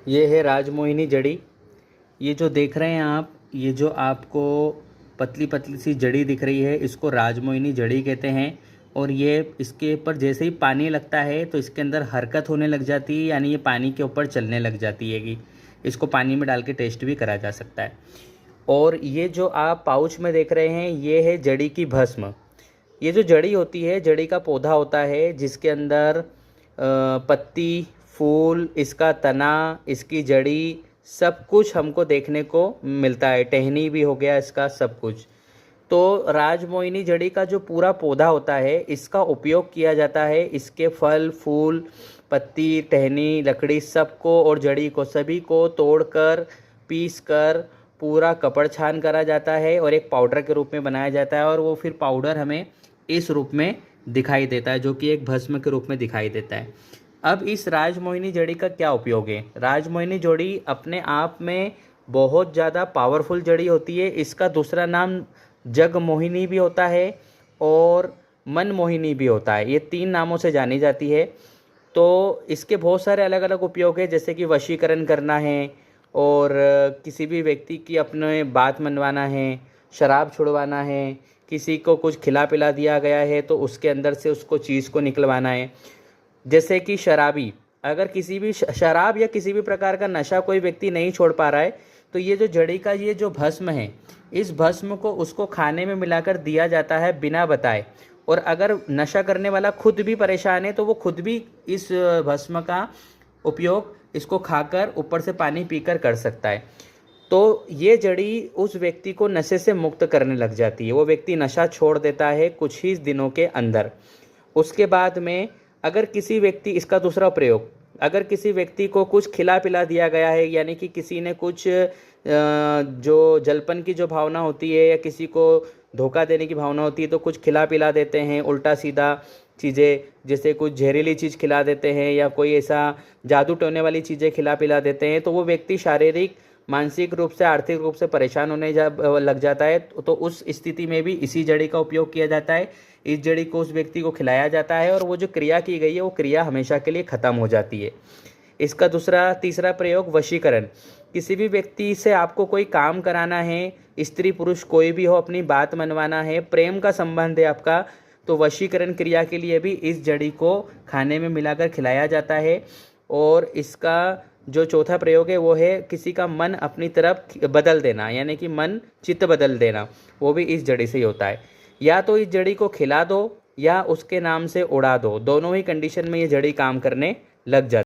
ये है राजमोहिनी जड़ी। ये जो देख रहे हैं आप, ये जो आपको पतली पतली सी जड़ी दिख रही है, इसको राजमोहिनी जड़ी कहते हैं। और ये इसके ऊपर जैसे ही पानी लगता है तो इसके अंदर हरकत होने लग जाती है, यानी ये पानी के ऊपर चलने लग जाती है। कि इसको पानी में डाल के टेस्ट भी करा जा सकता है। और ये जो आप पाउच में देख रहे हैं, ये है जड़ी की भस्म। ये जो जड़ी होती है, जड़ी का पौधा होता है जिसके अंदर पत्ती, फूल, इसका तना, इसकी जड़ी, सब कुछ हमको देखने को मिलता है। टहनी भी हो गया इसका, सब कुछ। तो राजमोहिनी जड़ी का जो पूरा पौधा होता है, इसका उपयोग किया जाता है इसके फल, फूल, पत्ती, टहनी, लकड़ी, सबको और जड़ी को सभी को तोड़कर, पीसकर पूरा कपड़ छान करा जाता है और एक पाउडर के रूप में बनाया जाता है। और वो फिर पाउडर हमें इस रूप में दिखाई देता है, जो कि एक भस्म के रूप में दिखाई देता है। अब इस राजमोहिनी जड़ी का क्या उपयोग है? राजमोहिनी जड़ी अपने आप में बहुत ज़्यादा पावरफुल जड़ी होती है। इसका दूसरा नाम जगमोहिनी भी होता है और मनमोहिनी भी होता है। ये 3 नामों से जानी जाती है। तो इसके बहुत सारे अलग अलग उपयोग है, जैसे कि वशीकरण करना है, और किसी भी व्यक्ति की अपने बात मनवाना है, शराब छुड़वाना है, किसी को कुछ खिला पिला दिया गया है तो उसके अंदर से उसको चीज़ को निकलवाना है। जैसे कि शराबी, अगर किसी भी शराब या किसी भी प्रकार का नशा कोई व्यक्ति नहीं छोड़ पा रहा है, तो ये जो जड़ी का ये जो भस्म है, इस भस्म को उसको खाने में मिलाकर दिया जाता है बिना बताए। और अगर नशा करने वाला खुद भी परेशान है तो वो खुद भी इस भस्म का उपयोग इसको खाकर ऊपर से पानी पीकर कर सकता है। तो ये जड़ी उस व्यक्ति को नशे से मुक्त करने लग जाती है। वो व्यक्ति नशा छोड़ देता है कुछ ही दिनों के अंदर। उसके बाद में अगर किसी व्यक्ति, इसका दूसरा प्रयोग, अगर किसी व्यक्ति को कुछ खिला पिला दिया गया है, यानी कि किसी ने कुछ जो जलपन की जो भावना होती है या किसी को धोखा देने की भावना होती है, तो कुछ खिला पिला देते हैं उल्टा सीधा चीज़ें, जैसे कुछ जहरीली चीज़ खिला देते हैं या कोई ऐसा जादू टोने वाली चीज़ें खिला पिला देते हैं, तो वो व्यक्ति शारीरिक, मानसिक रूप से, आर्थिक रूप से परेशान होने लग जाता है। तो उस स्थिति में भी इसी जड़ी का उपयोग किया जाता है। इस जड़ी को उस व्यक्ति को खिलाया जाता है और वो जो क्रिया की गई है वो क्रिया हमेशा के लिए ख़त्म हो जाती है। इसका तीसरा प्रयोग वशीकरण। किसी भी व्यक्ति से आपको कोई काम कराना है, स्त्री पुरुष कोई भी हो, अपनी बात मनवाना है, प्रेम का संबंध है आपका, तो वशीकरण क्रिया के लिए भी इस जड़ी को खाने में मिलाकर खिलाया जाता है। और इसका जो चौथा प्रयोग है वो है किसी का मन अपनी तरफ बदल देना, यानी कि मन चित्त बदल देना, वो भी इस जड़ी से ही होता है। या तो इस जड़ी को खिला दो या उसके नाम से उड़ा दो, दोनों ही कंडीशन में ये जड़ी काम करने लग जाती है।